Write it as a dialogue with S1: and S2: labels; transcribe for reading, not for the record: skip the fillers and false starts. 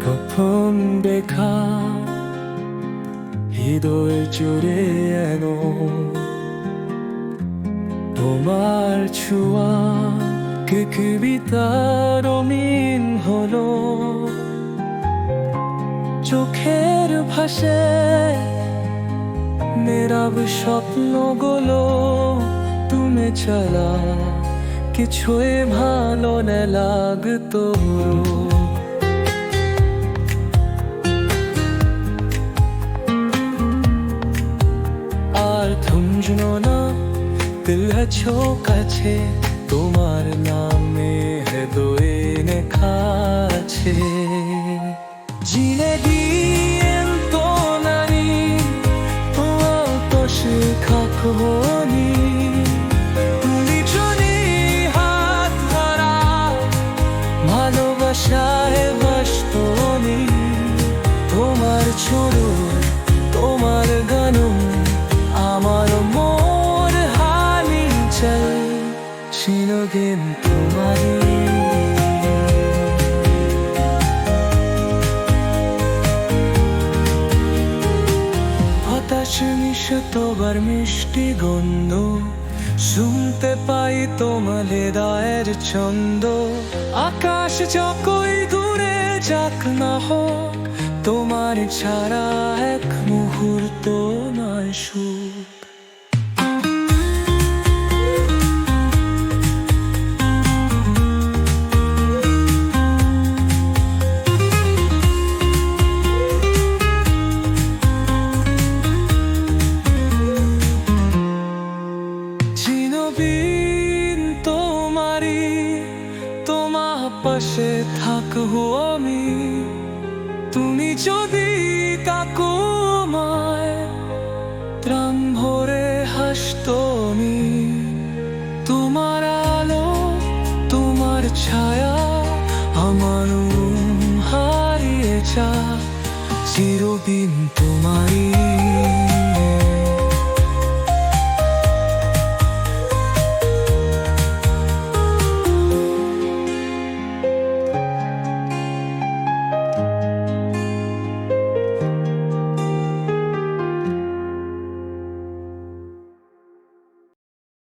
S1: গোপন দেখা হৃদয় জুড়ে এলো তোমার ছোঁয়া পৃথিবীটা রঙিন হলো চোখের ভাষে নীরব স্বপ্নগুলো তুমি চলা কিছুই ভালো না লাগতো আর থমজনো না দিল কাছে তোমার নামে হৃদয়ে লেখা আছে জিনেগি তো নারী তো শেখা কহনি তুমি যদি হাত ধরা ভালোবাসায় বাস্তনি তোমার ছোড়ো তোমার গানো আমার মোর হানি চল ছিল গেম তোমারি হতাশ মিশতবার মিষ্টি গন্ধ শুনতে পাই তোমার হৃদয়ের ছন্দ আকাশ যতই দূরে যাক না হোক তোমার ছাড়া এক মুহূর্ত নয় সুখ তোমারি তোমার পাশে থাকবো আমি তুমি যদি তাকো আমায় প্রাণ ভরে হাসতো আমি তোমার আলো তোমার ছায়া আমার হারিয়ে যা চিরদিন তোমারই